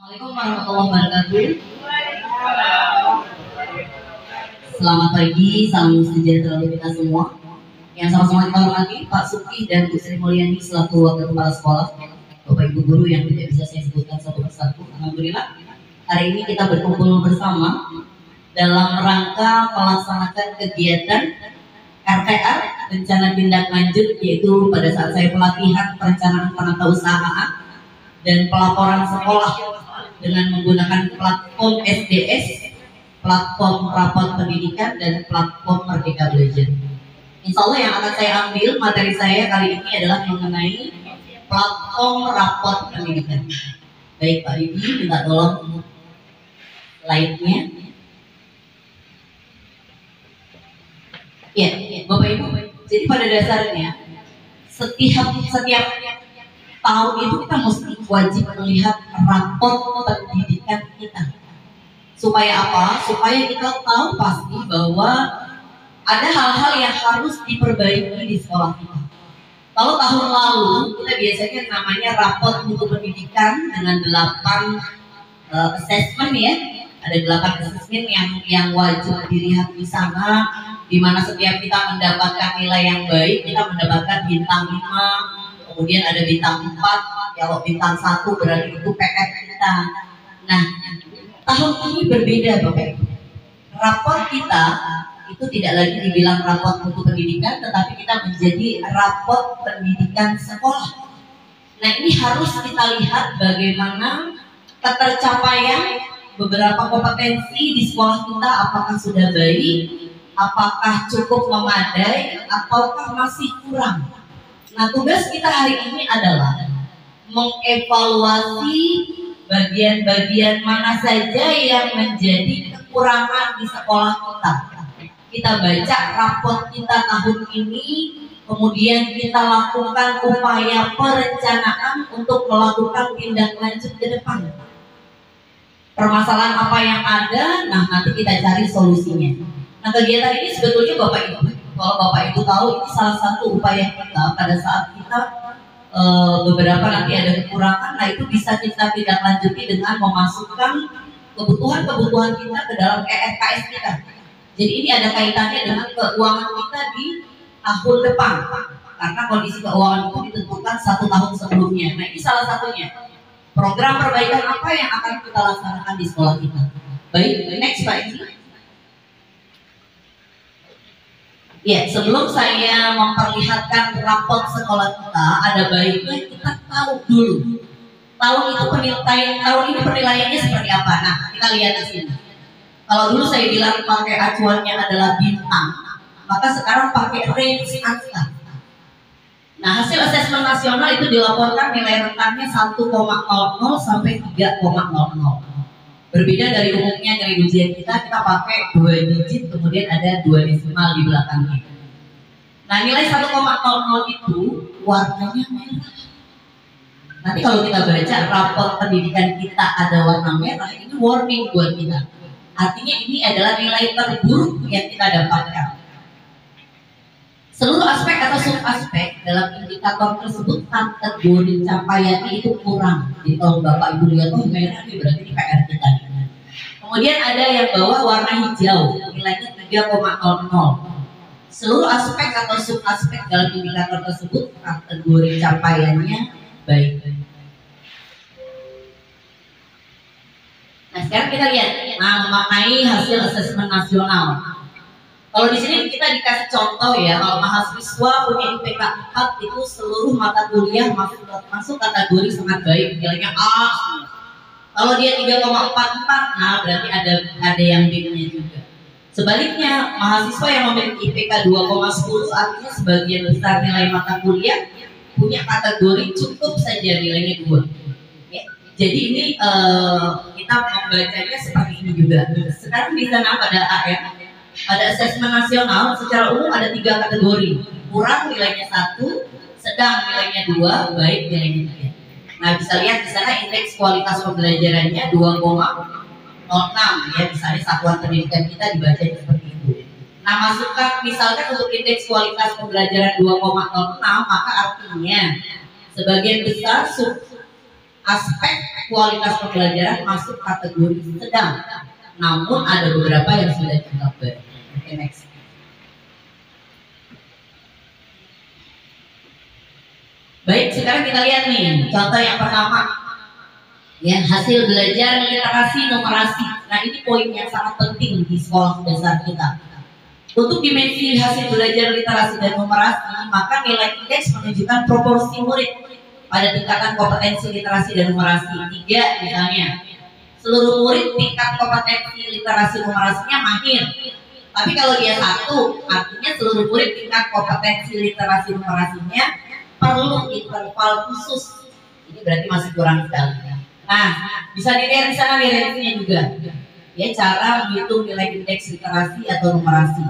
Assalamualaikum warahmatullahi wabarakatuh. Selamat pagi, salam sejahtera untuk kita semua. Yang sama-sama kita hormati Pak Suki dan Bu Sri Mulyani selaku Wakil Kepala Sekolah, Bapak Ibu Guru yang tidak bisa saya sebutkan satu persatu. Alhamdulillah, hari ini kita berkumpul bersama dalam rangka melaksanakan kegiatan RTA, rencana tindak lanjut, yaitu pada saat saya pelatihan perencanaan penata usahaan dan pelaporan sekolah dengan menggunakan platform SDS, platform rapot pendidikan, dan platform Merdeka Belajar. Insya Allah yang akan saya ambil materi saya kali ini adalah mengenai platform rapot pendidikan. Baik Pak Didi, minta tolong slide-nya. Ya, Bapak Ibu, jadi pada dasarnya setiap tahun itu kita mesti wajib melihat rapot pendidikan kita. Supaya apa? Supaya kita tahu pasti bahwa ada hal-hal yang harus diperbaiki di sekolah kita. Kalau tahun lalu kita biasanya namanya rapot mutu pendidikan dengan 8 assessment ya. Ada 8 assessment yang wajib dilihat di sana, di mana setiap kita mendapatkan nilai yang baik, kita mendapatkan bintang 5. Kemudian ada bintang 4, kalau bintang 1 berarti itu PR kita. Nah, tahun ini berbeda Bapak Ibu. Rapot kita itu tidak lagi dibilang rapot mutu pendidikan, tetapi kita menjadi rapot pendidikan sekolah. Nah, ini harus kita lihat bagaimana ketercapaian beberapa kompetensi di sekolah kita, apakah sudah baik, apakah cukup memadai, ataukah masih kurang. Nah, tugas kita hari ini adalah mengevaluasi bagian-bagian mana saja yang menjadi kekurangan di sekolah kita. Kita baca raport kita tahun ini, kemudian kita lakukan upaya perencanaan untuk melakukan tindak lanjut ke depan. Permasalahan apa yang ada, nah nanti kita cari solusinya. Nah, kegiatan ini sebetulnya Bapak Ibu, kalau Bapak Ibu tahu, ini salah satu upaya kita pada saat kita beberapa nanti ada kekurangan. Nah, itu bisa kita tindak lanjuti dengan memasukkan kebutuhan-kebutuhan kita ke dalam ERKS kita. Jadi ini ada kaitannya dengan keuangan kita di tahun depan, karena kondisi keuangan itu ditentukan 1 tahun sebelumnya. Nah, ini salah satunya program perbaikan apa yang akan kita laksanakan di sekolah kita. Baik, next Pak Edi. Ya, sebelum saya memperlihatkan raport sekolah kita, ada baiknya kita tahu dulu tahun ini penilaiannya seperti apa. Nah, kita lihat di sini. Kalau dulu saya bilang pakai acuannya adalah bintang, maka sekarang pakai range angka. Nah, hasil asesmen nasional itu dilaporkan nilai rentannya 1,00 sampai 3,00. Berbeda dari umumnya nilai ujian kita pakai 2 digit, kemudian ada 2 desimal di belakangnya. Nah, nilai 1,00 itu warnanya merah. Nanti kalau kita baca raport pendidikan kita ada warna merah, ini warning buat kita. Artinya ini adalah nilai terburuk yang kita dapatkan. Seluruh aspek atau subaspek dalam indikator tersebut kategori capaiannya itu kurang. Jadi kalau Bapak Ibu lihat, oh merah ini berarti di PR kita. Kemudian ada yang bawah warna hijau, nilainya 3,00. Seluruh aspek atau subaspek dalam indikator tersebut kategori capaiannya baik. Nah, sekarang kita lihat mengenai hasil asesmen nasional. Kalau di sini kita dikasih contoh ya, kalau mahasiswa punya IPK 4 itu seluruh mata kuliah masuk kategori sangat baik, nilainya A. Kalau dia 3,44, nah berarti ada yang B-nya juga. Sebaliknya, mahasiswa yang memiliki IPK 2,10 artinya sebagian besar nilai mata kuliah punya kategori cukup saja nilainya 2. Ya. Jadi ini kita membacanya seperti ini juga. Sekarang di sana pada AM, pada asesmen nasional secara umum ada 3 kategori. Kurang nilainya 1, sedang nilainya 2, baik nilainya 3. Nah, bisa lihat di sana indeks kualitas pembelajarannya 2,06 ya, misalnya satuan pendidikan kita dibaca seperti itu. Nah, masukkan misalkan untuk indeks kualitas pembelajaran 2,06, maka artinya sebagian besar aspek kualitas pembelajaran masuk kategori sedang, namun ada beberapa yang sudah dicover. Oke, next. Baik, sekarang kita lihat nih contoh yang pertama, ya, hasil belajar literasi numerasi. Nah, ini poin yang sangat penting di sekolah dasar kita. Untuk dimensi hasil belajar literasi dan numerasi, maka nilai indeks menunjukkan proporsi murid pada tingkatan kompetensi literasi dan numerasi. 3 misalnya, seluruh murid tingkat kompetensi literasi numerasinya mahir. Tapi kalau dia 1, artinya seluruh murid tingkat kompetensi literasi numerasinya perlu interval khusus. Ini berarti masih kurang sekali. Nah, bisa dilihat di sana range-nya juga. Ya, cara menghitung nilai indeks literasi atau numerasi.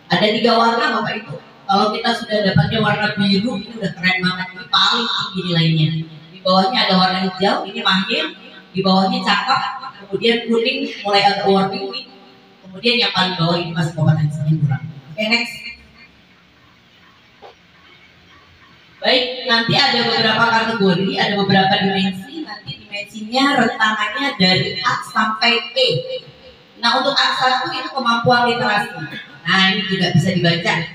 Ada 3 warna Bapak Ibu. Kalau kita sudah dapatnya warna biru, ini udah keren banget, ini paling tinggi nilainya. Di bawahnya ada warna hijau, ini mahir. Di bawahnya cakep. Kemudian kuning, mulai agak warning. Kemudian yang paling bawah ini masih kompetensinya kurang. Oke, next. Baik, nanti ada beberapa kategori, ada beberapa dimensi. Nanti dimensinya rentangannya dari A sampai P. Nah, untuk A1 itu kemampuan literasi. Nah, ini juga bisa dibaca.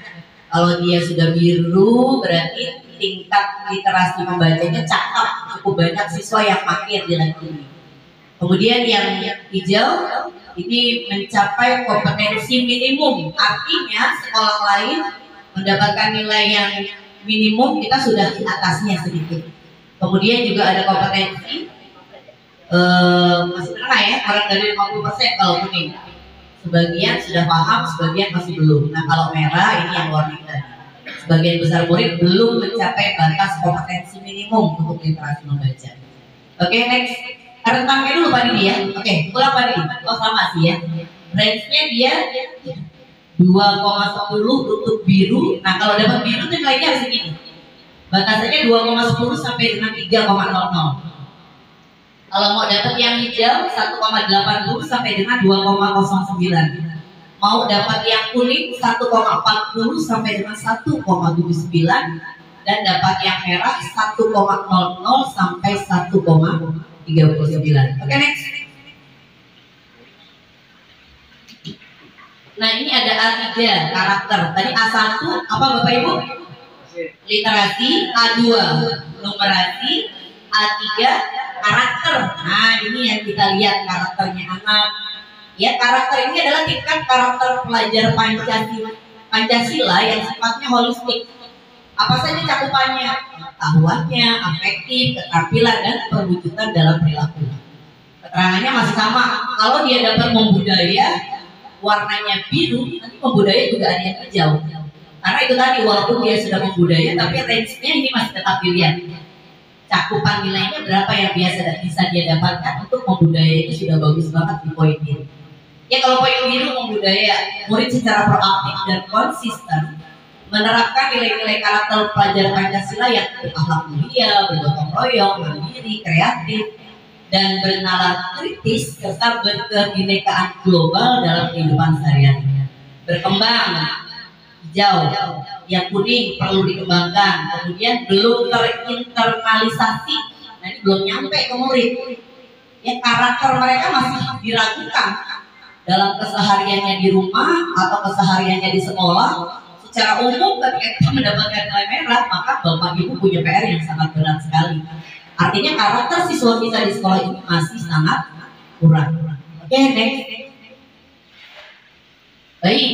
Kalau dia sudah biru, berarti tingkat literasi membacanya cakep, cukup banyak siswa yang mahir di level ini. Kemudian yang hijau ini mencapai kompetensi minimum, artinya sekolah lain mendapatkan nilai yang minimum, kita sudah di atasnya sedikit. Kemudian juga ada kompetensi masih tengah ya, kurang dari 50% kalau kuning. Sebagian sudah paham, sebagian masih belum. Nah, kalau merah ini yang warning tadi. Sebagian besar murid belum mencapai batas kompetensi minimum untuk literasi membaca. Oke, next. Rentangnya dulu Pak Didi ya. Oke, ulang Pak Didi. Oh, sama sih ya. Range-nya dia 2,10 untuk biru. Nah, kalau dapat biru itu nilainya harus segini. Batasannya 2,10 sampai dengan 3,00. Kalau mau dapat yang hijau 1,80 sampai dengan 2,09. Mau dapat yang kuning 1,40 sampai dengan 1,79, dan dapat yang merah 1,00 sampai 1,39. Oke, next. Nah, ini ada A3 karakter. Tadi A1 apa Bapak Ibu? Literasi. A2 numerasi. A3 karakter. Nah, ini yang kita lihat karakternya anak. Ya, karakter ini adalah tingkat karakter pelajar Pancasila yang sifatnya holistik. Apa saja cakupannya? Pengetahuannya, afektif, keterampilan, dan perwujudan dalam perilaku. Keterangannya masih sama. Kalau dia dapat membudaya, warnanya biru, nanti membudaya juga ada yang hijau. Karena itu tadi, walaupun dia sudah membudaya, tapi range-nya ini masih tetap dilihat. Cakupan nilainya berapa yang bisa dia dapatkan untuk membudaya itu sudah bagus banget di poin biru. Ya, kalau poin biru membudaya, murid secara proaktif dan konsisten menerapkan nilai-nilai karakter pelajar Pancasila yang berakhlak mulia, bergotong royong, mandiri, kreatif, dan bernalar kritis serta berkebinekaan global dalam kehidupan sehari-hari. Berkembang, hijau, yang kuning perlu dikembangkan, kemudian belum terinternalisasi. Nah, ini belum nyampe ke murid. Ya, karakter mereka masih diragukan dalam kesehariannya di rumah atau kesehariannya di sekolah. Secara umum ketika kita mendapatkan nilai merah, maka Bapak Ibu punya PR yang sangat berat sekali. Artinya karakter siswa kita di sekolah ini masih sangat kurang. Oke, next. Baik,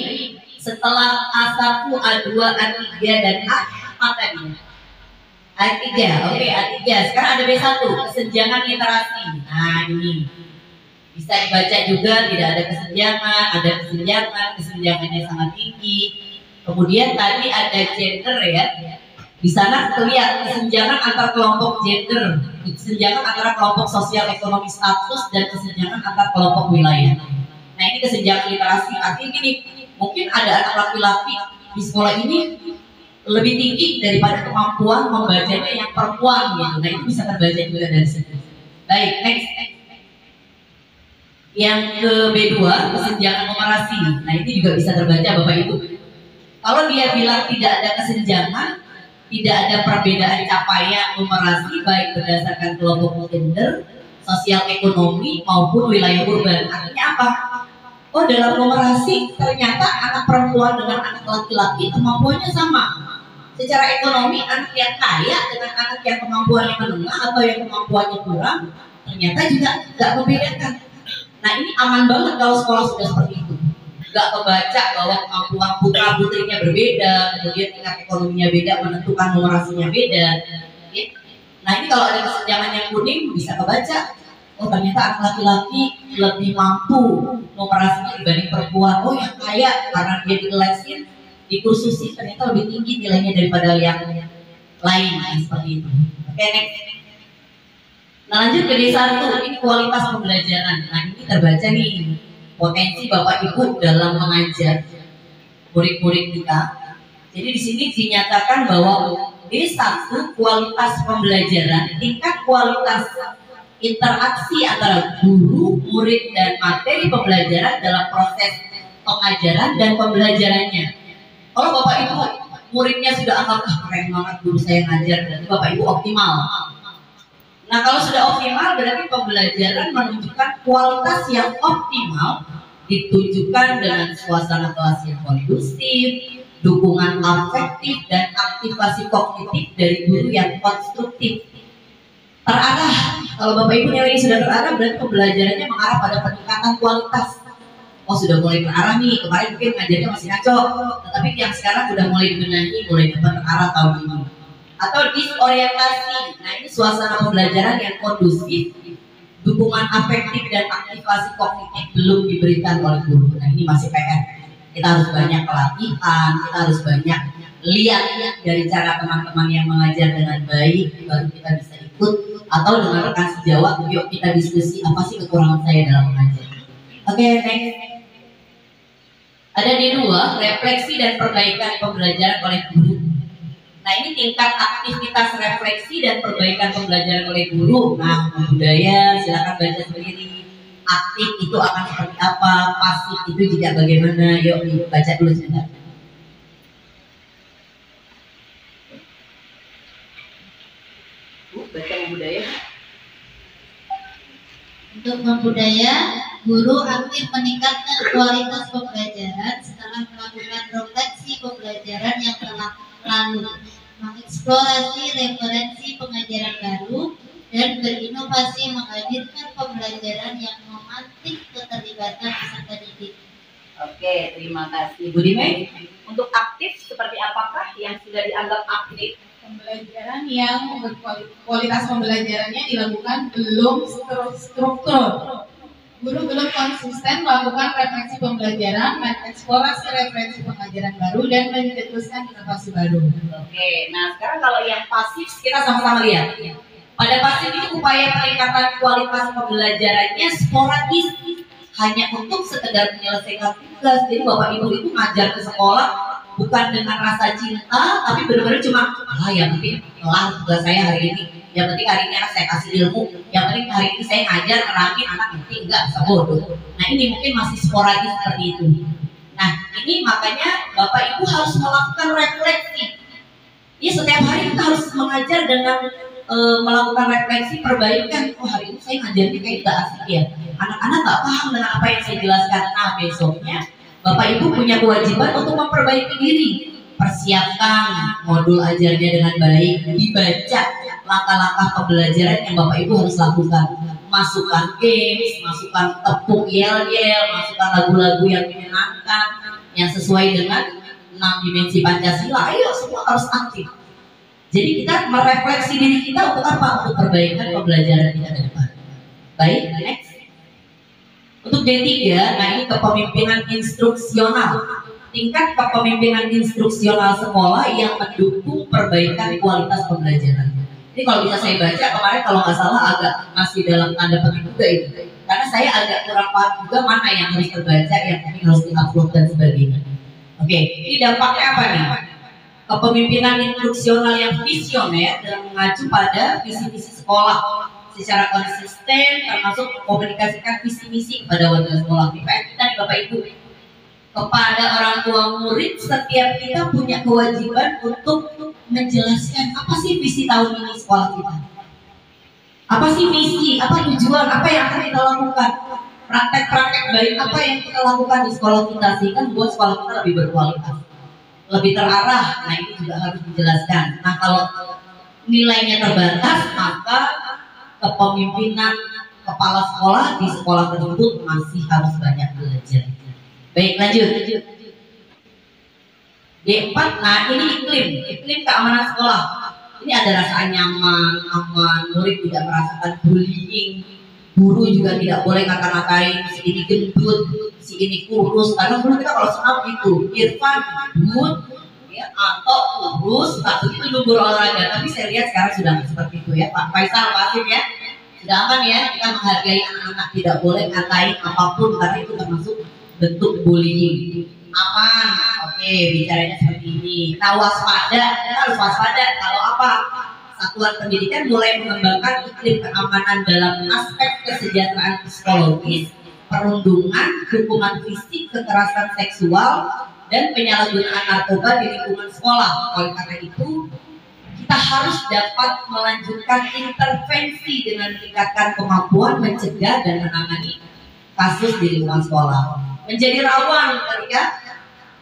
setelah A1, A2, A3, dan A, apa tadi? A3, oke, A3. Sekarang ada B1, kesenjangan literasi. Nah, ini bisa dibaca juga, tidak ada kesenjangan, ada kesenjangan, kesenjangannya sangat tinggi. Kemudian tadi ada gender ya. Di sana terlihat kesenjangan antar kelompok gender, kesenjangan antara kelompok sosial ekonomi status, dan kesenjangan antar kelompok wilayah. Nah, ini kesenjangan literasi. Artinya gini, mungkin ada anak laki-laki di sekolah ini lebih tinggi daripada kemampuan membacanya yang perempuan gitu. Nah, itu bisa terbaca juga dari situ. Baik, next. Yang ke B2, kesenjangan numerasi. Nah, ini juga bisa terbaca Bapak Ibu. Kalau dia bilang tidak ada kesenjangan, tidak ada perbedaan capaian numerasi baik berdasarkan kelompok gender, sosial ekonomi maupun wilayah urban. Artinya apa? Oh, dalam numerasi ternyata anak perempuan dengan anak laki-laki kemampuannya sama. Secara ekonomi anak yang kaya dengan anak yang kemampuannya menengah atau yang kemampuannya kurang ternyata juga nggak membedakan. Nah, ini aman banget kalau sekolah sudah seperti itu. Nggak kebaca bahwa kemampuan putra putrinya berbeda, kemudian tingkat ekonominya beda, menentukan numerasinya beda. Nah, ini kalau ada kesenjangan yang kuning bisa kebaca. Oh, ternyata anak laki-laki lebih mampu numerasinya dibanding perempuan. Oh, yang kaya karena dia dilesin, dikursusi ternyata lebih tinggi nilainya daripada yang lain, seperti itu. Oke, next. Nah, lanjut ke D1, ini kualitas pembelajaran. Nah, ini terbaca nih potensi Bapak Ibu dalam mengajar murid-murid kita. Jadi di sini dinyatakan bahwa D1 kualitas pembelajaran, tingkat kualitas interaksi antara guru, murid, dan materi pembelajaran dalam proses pengajaran dan pembelajarannya. Kalau Bapak Ibu muridnya sudah anggap keren banget guru saya ngajar, berarti Bapak Ibu optimal. Nah, kalau sudah optimal berarti pembelajaran menunjukkan kualitas yang optimal, ditunjukkan dengan suasana kelas yang kondusif, dukungan afektif dan aktivasi kognitif dari guru yang konstruktif. Terarah, kalau Bapak Ibu nilainya sudah terarah berarti pembelajarannya mengarah pada peningkatan kualitas. Oh, sudah mulai terarah nih, kemarin mungkin ngajarnya masih ngaco, tetapi yang sekarang sudah mulai dibenahi, mulai dapat terarah tahun ini. Atau disorientasi, nah ini suasana pembelajaran yang kondusif, dukungan afektif dan aktivasi kognitif belum diberikan oleh guru. Nah, ini masih PR. Kita harus banyak pelatihan, kita harus banyak lihat dari cara teman-teman yang mengajar dengan baik, baru kita bisa ikut. Atau dengan rekan sejawat, yuk kita diskusi apa sih kekurangan saya dalam mengajar. Oke, next. Ada D2, refleksi dan perbaikan pembelajaran oleh guru. Nah, ini tingkat aktivitas refleksi dan perbaikan pembelajaran oleh guru. Nah, budaya silakan baca sendiri. Aktif itu akan seperti apa, pasif itu juga bagaimana. Yuk baca dulu sebentar. Baca budaya. Untuk membudaya, guru aktif meningkatkan kualitas pembelajaran setelah melakukan refleksi pembelajaran yang telah lalu, mengeksplorasi referensi pengajaran baru, dan berinovasi menghadirkan pembelajaran yang memantik keterlibatan peserta didik. Oke, terima kasih Bu Dime. Untuk aktif seperti apakah yang sudah dianggap aktif? Pembelajaran yang kualitas pembelajarannya dilakukan belum struktur. Guru belum konsisten melakukan refleksi pembelajaran, mengeksplorasi referensi pengajaran baru, dan mencetuskan inovasi baru. Oke, nah sekarang kalau yang pasif kita sama-sama lihat. Pada pasif itu upaya peningkatan kualitas pembelajarannya sporadis, hanya untuk sekedar menyelesaikan tugas. Jadi Bapak Ibu itu ngajar ke sekolah bukan dengan rasa cinta, tapi benar-benar cuma yang penting kelar tugas saya hari ini, yang penting hari ini anak saya kasih ilmu, yang penting hari ini saya ngajar nerangin anak, yang penting enggak bisa bodoh. Nah, ini mungkin masih sporadis seperti itu. Nah, ini makanya Bapak Ibu harus melakukan refleksi. Ya, setiap hari kita harus mengajar dengan melakukan refleksi perbaikan. Oh, hari ini saya ngajarnya kayak gak asik ya, anak-anak gak paham dengan apa yang saya jelaskan. Nah, besoknya Bapak Ibu punya kewajiban untuk memperbaiki diri. Persiapkan modul ajarnya dengan baik, dibaca langkah-langkah pembelajaran yang Bapak Ibu harus lakukan. Masukkan games, masukkan tepuk yel-yel, masukkan lagu-lagu yang menyenangkan, yang sesuai dengan 6 dimensi Pancasila. Ayo, semua harus aktif. Jadi kita merefleksi diri kita untuk apa? Untuk perbaikan pembelajaran kita ke depan. Baik, next. Untuk D3, nah ini kepemimpinan instruksional. Tingkat kepemimpinan instruksional sekolah yang mendukung perbaikan kualitas pembelajaran. Ini kalau bisa saya baca, kemarin kalau nggak salah agak masih dalam tanda petik juga itu. Karena saya agak kurang paham juga mana yang harus terbaca, yang mungkin harus di-upload dan sebagainya. Oke, ini dampaknya apa nih? Kepemimpinan instruksional yang visioner dan mengacu pada visi-misi sekolah secara konsisten, termasuk mengkomunikasikan visi misi kepada warga sekolah. Kita nih Bapak Ibu, kepada orang tua murid, setiap kita punya kewajiban untuk menjelaskan apa sih visi tahun ini sekolah kita. Apa sih misi, apa tujuan, apa yang akan kita lakukan? Praktek-praktek baik apa yang kita lakukan di sekolah kita sehingga membuat sekolah kita lebih berkualitas, lebih terarah. Nah ini juga harus dijelaskan. Nah kalau nilainya terbatas, maka kepemimpinan kepala sekolah di sekolah tersebut masih harus banyak belajar. Baik, lanjut. D4, nah ini iklim keamanan sekolah. Ini ada rasa nyaman, aman, murid tidak merasakan bullying, guru juga tidak boleh ngata-ngatain si ini gendut, si ini kurus. Karena dulu kita kalau senam gitu, Irfan gendut, ya, atau kurus, tak begitu dulu guru olahraga. Tapi saya lihat sekarang sudah seperti itu ya, Pak Faisal, Pak Asim ya. Sudah aman ya, kita menghargai anak-anak, tidak boleh ngatain apapun karena itu termasuk bentuk bullying. Aman, oke, bicaranya seperti ini. Nah waspada, kita harus waspada kalau apa? Satuan pendidikan mulai mengembangkan iklim keamanan dalam aspek kesejahteraan psikologis, perundungan, hukuman fisik, kekerasan seksual, dan penyalahgunaan narkoba di lingkungan sekolah. Oleh karena itu, kita harus dapat melanjutkan intervensi dengan meningkatkan kemampuan mencegah dan menangani kasus di lingkungan sekolah. Menjadi rawan ketika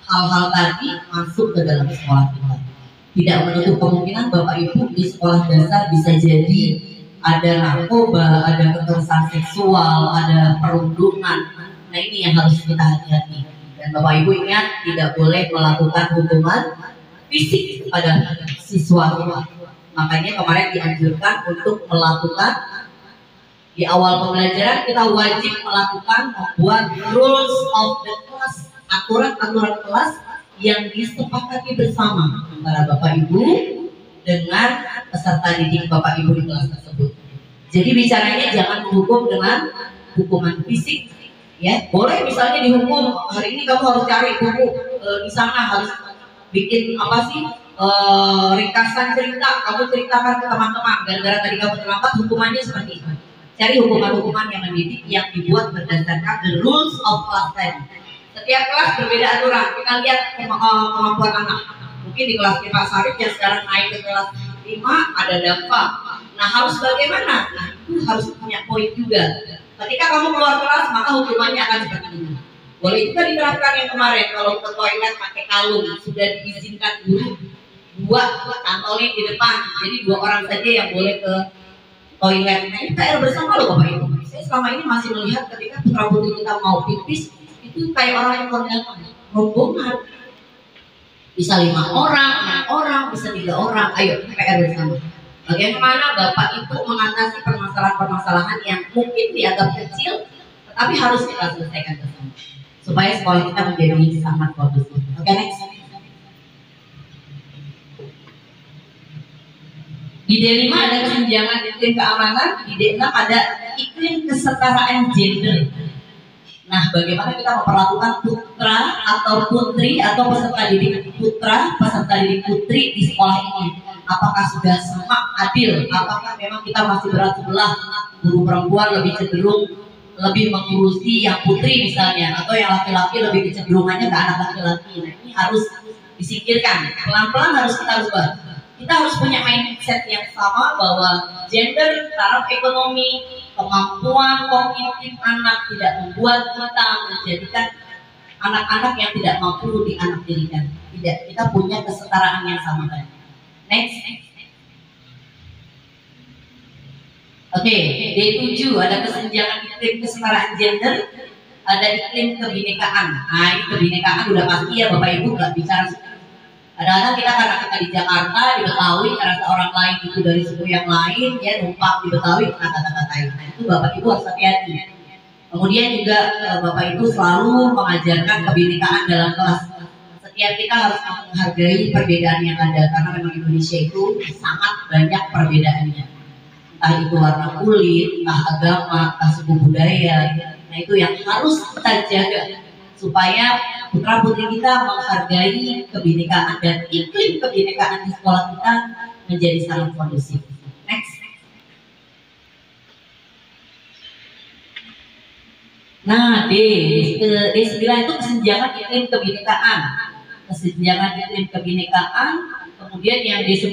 hal-hal tadi masuk ke dalam sekolah kita. Tidak menutup kemungkinan Bapak Ibu di sekolah dasar bisa jadi ada narkoba, ada kekerasan seksual, ada perundungan. Nah ini yang harus kita hati-hati. Dan Bapak Ibu ingat tidak boleh melakukan hukuman fisik kepada siswa. Makanya kemarin dianjurkan untuk melakukan di awal pembelajaran kita wajib melakukan membuat rules of the class, aturan-aturan kelas yang disepakati bersama antara Bapak Ibu dengan peserta didik Bapak Ibu di kelas tersebut. Jadi bicaranya jangan menghukum dengan hukuman fisik, ya. Boleh misalnya dihukum hari ini kamu harus cari buku di sana, harus bikin apa sih ringkasan cerita, kamu ceritakan ke teman-teman. Gara-gara tadi kamu terlambat, hukumannya seperti itu. Cari hukuman-hukuman yang mendidik yang dibuat berdasarkan the rules of class tadi. Setiap kelas berbeda aturan. Kita lihat kemampuan anak. Mungkin di kelas Pak Sarif yang sekarang naik ke kelas 5 ada dampak. Nah harus bagaimana? Nah itu harus punya poin juga. Ketika kamu keluar kelas maka hukumannya akan seperti ini. Boleh juga diterapkan yang kemarin kalau ke toilet pakai kalung, sudah diizinkan guru 2 kantolin di depan. Jadi 2 orang saja yang boleh ke toilet. Nah ini PR bersama loh Bapak Ibu. Saya selama ini masih melihat ketika putra putri kita mau pipis itu kayak orang yang kondangan, rombongan. Bisa 5 orang, 6 orang, bisa 3 orang. Ayo PR bersama. Bagaimana Bapak Ibu mengatasi permasalahan-permasalahan yang mungkin dianggap kecil, tetapi harus kita selesaikan bersama supaya sekolah kita menjadi sangat bagus. Oke, next. Di D5 ada kesenjangan iklim keamanan, di D6 ada iklim kesetaraan gender. Nah, bagaimana kita memperlakukan putra atau putri atau peserta didik putra, peserta didik putri di sekolah ini? Apakah sudah sama adil? Apakah memang kita masih berat sebelah? Guru perempuan lebih cenderung lebih mengurusi yang putri misalnya, atau yang laki-laki lebih kecenderungannya ke anak laki-laki. Nah, ini harus disingkirkan. Pelan-pelan harus kita ubah. Kita harus punya mindset yang sama bahwa gender, taraf ekonomi, kemampuan kognitif anak tidak membuat kita menjadikan anak-anak yang tidak mampu di anak didikan. Tidak, kita punya kesetaraan yang sama kan. Next. Oke, D7 ada kesenjangan iklim kesetaraan gender, ada iklim kebinekaan. Nah, ini kebinekaan udah pasti ya Bapak Ibu nggak bicara. Kadang-kadang kita karena kita di Jakarta, di Betawi, karena orang lain itu dari suku yang lain, ya numpang di Betawi, kata-katain. Nah, itu Bapak Ibu harus hati-hati. Kemudian juga Bapak Ibu selalu mengajarkan kebinekaan dalam kelas. Setiap kita harus menghargai perbedaan yang ada, karena memang Indonesia itu sangat banyak perbedaannya. Entah itu warna kulit, entah agama, entah suku budaya. Nah itu yang harus kita jaga supaya putra putri kita menghargai kebinekaan dan iklim kebinekaan di sekolah kita menjadi sangat kondusif. Next. Nah, D9 itu kesenjangan iklim kebinekaan. Kesenjangan iklim kebinekaan. Kemudian yang D10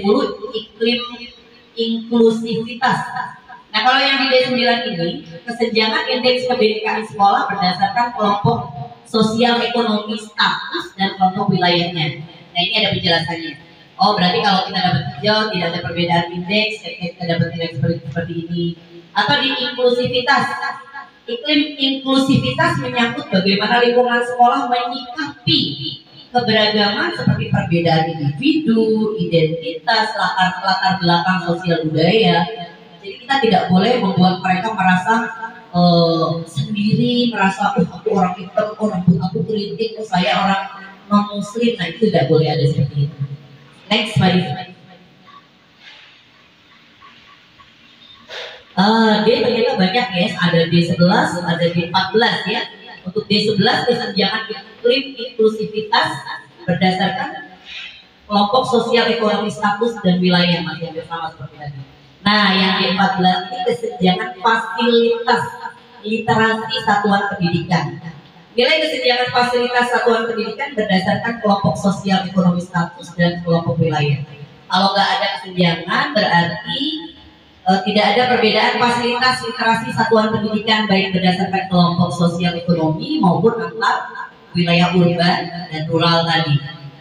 iklim inklusivitas. Nah, kalau yang di D9 ini, kesenjangan indeks kebinekaan sekolah berdasarkan kelompok sosial ekonomi status dan kelompok wilayahnya. Nah, ini ada penjelasannya. Oh, berarti kalau kita dapat hijau tidak ada perbedaan indeks, kita dapat indeks seperti ini. Atau di inklusivitas. Iklim inklusivitas menyangkut bagaimana lingkungan sekolah menyikapi keberagaman seperti perbedaan individu, identitas, latar belakang sosial budaya. Jadi kita tidak boleh membuat mereka merasa sendiri, merasa aku orang hitam, orang aku kritik, saya orang non muslim. Nah, itu tidak boleh ada seperti itu. Next, mari. D ternyata banyak ya, ada D11, ada D14 ya. Untuk D11 kesenjangan iklim inklusivitas berdasarkan kelompok sosial ekonomi status dan wilayah, masih hampir sama seperti tadi. Nah, yang D14 ini kesenjangan fasilitas literasi satuan pendidikan. Nilai kesenjangan fasilitas satuan pendidikan berdasarkan kelompok sosial ekonomi status dan kelompok wilayah. Kalau nggak ada kesenjangan berarti tidak ada perbedaan fasilitas literasi satuan pendidikan baik berdasarkan kelompok sosial ekonomi maupun antar wilayah urban dan rural tadi.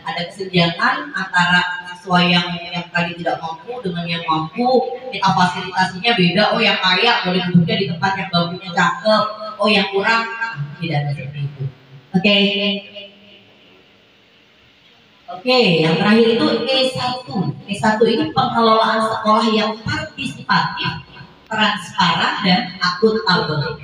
Ada kesenjangan antara siswa yang tadi tidak mampu dengan yang mampu, kita fasilitasinya beda. Oh, yang kaya boleh duduknya di tempat yang bangkunya cakep, oh yang kurang tidak ada seperti itu. Oke, yang terakhir itu E1. E1 ini pengelolaan sekolah yang partisipatif, transparan, dan akuntabel.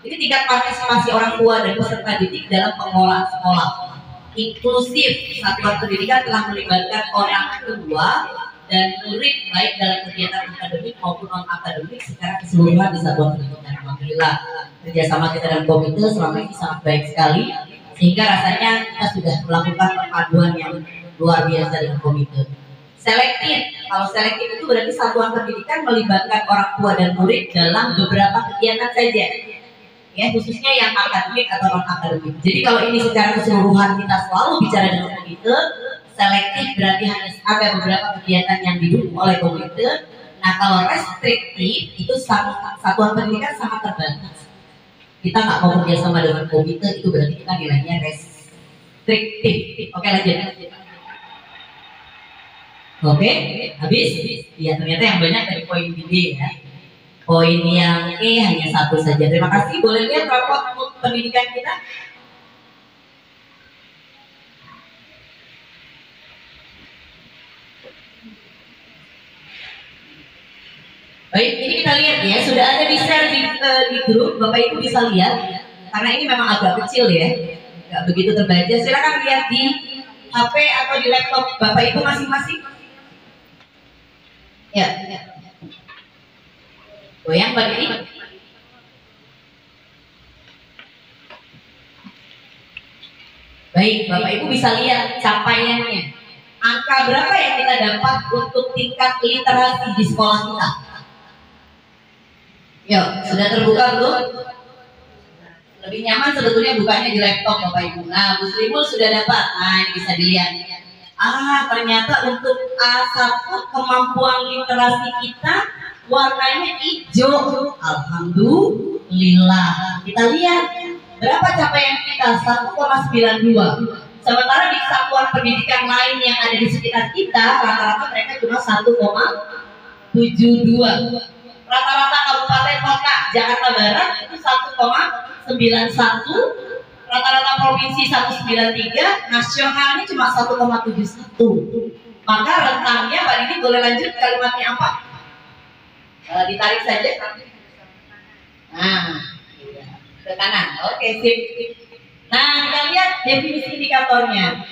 Ini tingkat partisipasi orang tua dan peserta didik dalam pengelolaan sekolah. Inklusif, satuan pendidikan telah melibatkan orang tua dan murid baik dalam kegiatan akademik maupun non akademik secara keseluruhan di satuan pendidikan. Alhamdulillah, kerjasama kita dalam komite selama ini sangat baik sekali, sehingga rasanya kita sudah melakukan perpaduan yang luar biasa dengan komite. Selektif, kalau selektif itu berarti satuan pendidikan melibatkan orang tua dan murid dalam beberapa kegiatan saja, ya, khususnya yang akademik atau non akademik. Jadi kalau ini secara keseluruhan kita selalu bicara dengan komite, selektif berarti hanya ada beberapa kegiatan yang didukung oleh komite. Nah, kalau restriktif itu satuan pendidikan sangat terbatas. Kita nggak mau kerjasama dengan komite, itu berarti kita nilainya restriktif. Oke, lanjut. Oke, habis. Ya, ternyata yang banyak dari poin B ya. Poin yang E hanya satu saja. Terima kasih. Boleh lihat raport pendidikan kita? Baik, ini kita lihat ya. Sudah ada di share di grup. Bapak Ibu bisa lihat. Karena ini memang agak kecil ya, nggak begitu terbaca. Silakan lihat di HP atau di laptop Bapak Ibu masing-masing. Ya. Goyang Mbak Dini. Baik, Bapak Ibu bisa lihat capaiannya. Angka berapa yang kita dapat untuk tingkat literasi di sekolah kita? Yuk, sudah terbuka belum? Lebih nyaman sebetulnya bukanya di laptop Bapak Ibu. Nah, Bu Srimul sudah dapat. Nah, ini bisa dilihat. Ternyata untuk A1 kemampuan literasi kita warnanya hijau. Alhamdulillah. Kita lihat berapa capaian kita, 1,92. Sementara di satuan pendidikan lain yang ada di sekitar kita, rata-rata mereka cuma 1,72. Rata-rata kabupaten kota Jakarta Barat itu 1,91. Rata-rata provinsi 193, nasionalnya cuma 1,71. Maka rentangnya, Pak Dini boleh lanjut kalimatnya apa? Ditarik saja. Nah, ke kanan. Oke, sip. Nah, kita lihat definisi indikatornya.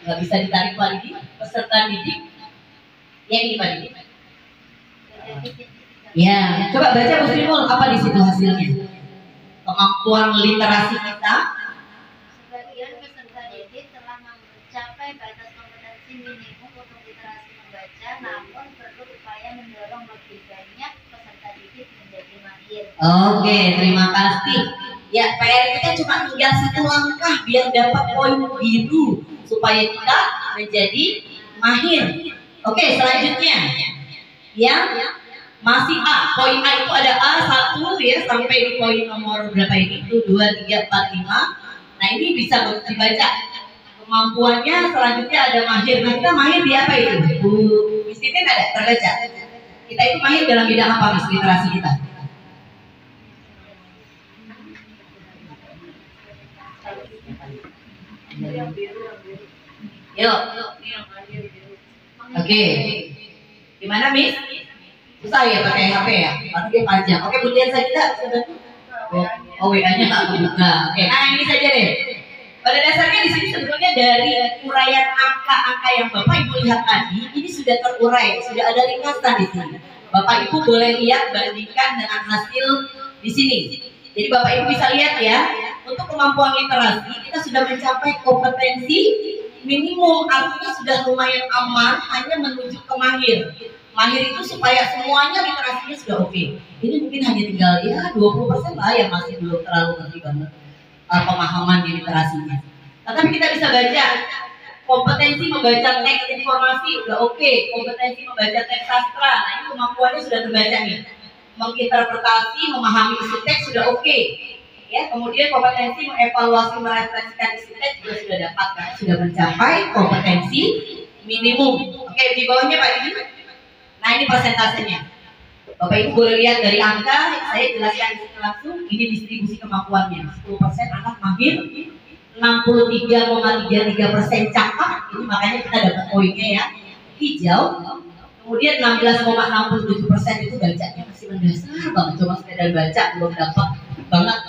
Nggak bisa ditarik Pak Dini. Peserta didik. Yang ini Pak Dini. Ya, coba baca Bu Srimul, apa di situ hasilnya? Kemampuan literasi kita. Sebagian peserta didik telah mencapai batas kompetensi minimum untuk literasi membaca, namun perlu upaya mendorong lebih banyak peserta didik menjadi mahir. Oke, terima kasih. Ya, PR kita cuma tinggal satu langkah biar dapat poin biru supaya kita menjadi mahir. Oke, selanjutnya yang Masih A, poin A itu ada A1 ya sampai di poin nomor berapa ini? Itu 2, 3, 4, 5. Nah ini bisa dibaca. Kemampuannya selanjutnya ada mahir. Nah kita mahir di apa itu? Bu, di sini ada terbaca. Kita itu mahir dalam bidang apa Miss literasi kita? Yuk. Oke. Gimana Miss? Susah ya pakai HP ya? Karena dia panjang. Oke, kemudian saja sudah. Oh, WA-nya nggak buka. Oke, nah ini saja deh. Pada dasarnya di sini sebetulnya dari uraian angka-angka yang Bapak Ibu lihat tadi, ini sudah terurai, sudah ada ringkasan di sini. Bapak Ibu boleh lihat bandingkan dengan hasil di sini. Jadi Bapak Ibu bisa lihat ya, untuk kemampuan literasi kita sudah mencapai kompetensi minimum, artinya sudah lumayan aman, hanya menuju ke mahir. Mahir itu supaya semuanya literasinya sudah oke. Ini mungkin hanya tinggal ya 20% lah yang masih belum terlalu ngerti banget pemahaman di literasinya. Tetapi kita bisa baca, kompetensi membaca teks informasi udah oke, kompetensi membaca teks sastra, nah ini kemampuannya sudah terbaca nih. Menginterpretasi, memahami isi teks sudah oke. Ya, kemudian kompetensi mengevaluasi, merefleksikan isi teks juga sudah dapat, kan? Sudah mencapai kompetensi minimum. Oke, di bawahnya Pak Didi. Nah ini persentasenya. Bapak Ibu boleh lihat dari angka, saya jelaskan di sini langsung. Ini distribusi kemampuannya. 10% anak mahir, 63,33% cakap. Ini makanya kita dapat poinnya ya. Hijau. Kemudian 16,67% itu bacanya masih mendasar banget, cuma sekedar baca belum dapat banget.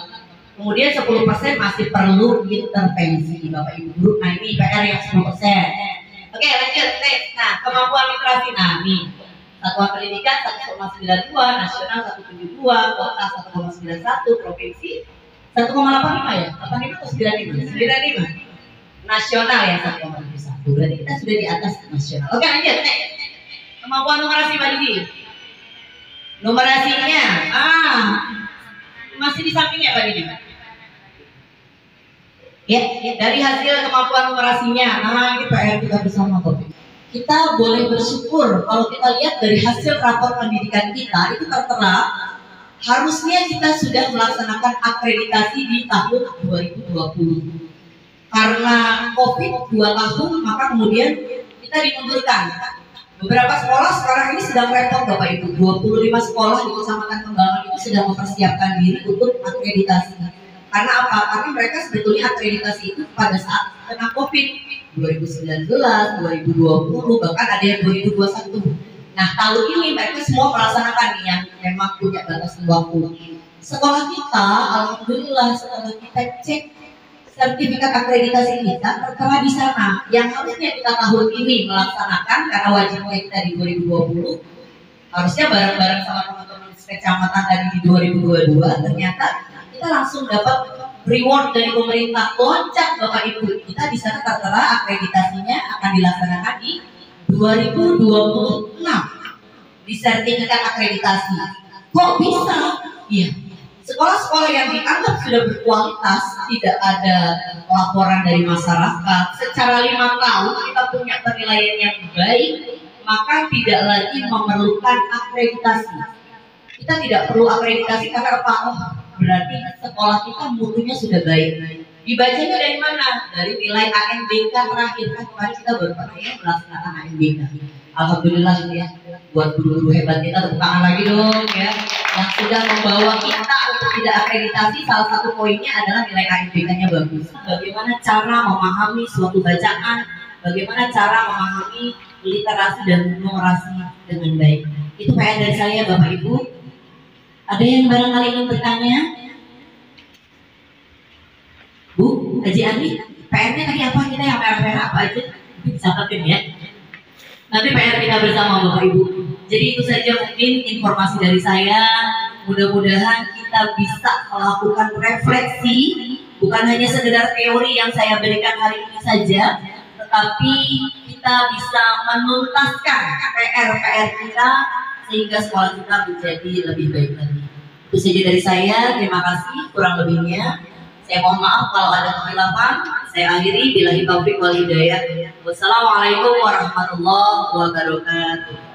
Kemudian 10% masih perlu intervensi Bapak Ibu guru. Nah ini PR yang 10%. Oke lanjut next. Nah kemampuan literasi. Nah nih satuan pendidikan 1,92, nasional 1,72, kota 1,91, provinsi 1,85 ya? 85 atau 95? 95. Nasional ya 1,71. Berarti kita sudah di atas nasional. Oke lanjut next. Kemampuan numerasi Pak Didi. Numerasinya masih di sampingnya Pak Didi. Ya, dari hasil kemampuan numerasinya. Nah ini PR kita bersama Bapak. Kita boleh bersyukur kalau kita lihat dari hasil rapor pendidikan kita itu tertera harusnya kita sudah melaksanakan akreditasi di tahun 2020. Karena COVID 2 tahun maka kemudian kita dimundurkan. Beberapa sekolah sekarang ini sedang repot Bapak Ibu. 25 sekolah di Kecamatan Kembangan itu sedang mempersiapkan diri untuk akreditasi. Karena apa? Karena mereka sebetulnya akreditasi itu pada saat kena COVID 2019, 2020, bahkan ada yang 2021. Nah tahun ini mereka semua melaksanakan yang memang punya batas waktu. Sekolah kita, alhamdulillah setelah kita cek sertifikat akreditasi kita tertera di sana. Yang harusnya kita tahun ini melaksanakan karena wajibnya kita di 2020, harusnya bareng-bareng sama teman-teman kecamatan tadi di 2022, ternyata kita langsung dapat reward dari pemerintah loncat Bapak Ibu. Kita di sana tertera akreditasinya akan dilaksanakan di 2026 di sertifikat akreditasi. Kok bisa? Iya. Sekolah-sekolah yang dianggap sudah berkualitas, tidak ada laporan dari masyarakat, secara 5 tahun kita punya penilaian yang baik, maka tidak lagi memerlukan akreditasi. Kita tidak perlu akreditasi karena apa? Berarti sekolah kita mutunya sudah baik. Dibacanya dari mana? Dari nilai ANBK terakhir. Kan kemarin kita baru pernah melaksanakan ANBK. Alhamdulillah ya, buat guru-guru hebat kita tepuk tangan lagi dong ya, yang sudah membawa kita untuk tidak akreditasi. Salah satu poinnya adalah nilai ANBK-nya bagus. Bagaimana cara memahami suatu bacaan, bagaimana cara memahami literasi dan numerasi dengan baik. Itu PR dari saya Bapak Ibu. Ada yang barangkali ingin bertanya? Bu, Haji Ani, PR-nya tadi apa? Kita yang PR apa aja? Capatin ya. Nanti PR kita bersama Bapak Ibu. Jadi itu saja mungkin informasi dari saya. Mudah-mudahan kita bisa melakukan refleksi, bukan hanya sekedar teori yang saya berikan hari ini saja, tetapi kita bisa menuntaskan PR-PR kita sehingga sekolah kita menjadi lebih baik lagi. Itu saja dari saya. Terima kasih. Kurang lebihnya saya mohon maaf kalau ada kehilafan. Saya akhiri billahi taufiq wal hidayah. Wassalamualaikum warahmatullahi wabarakatuh.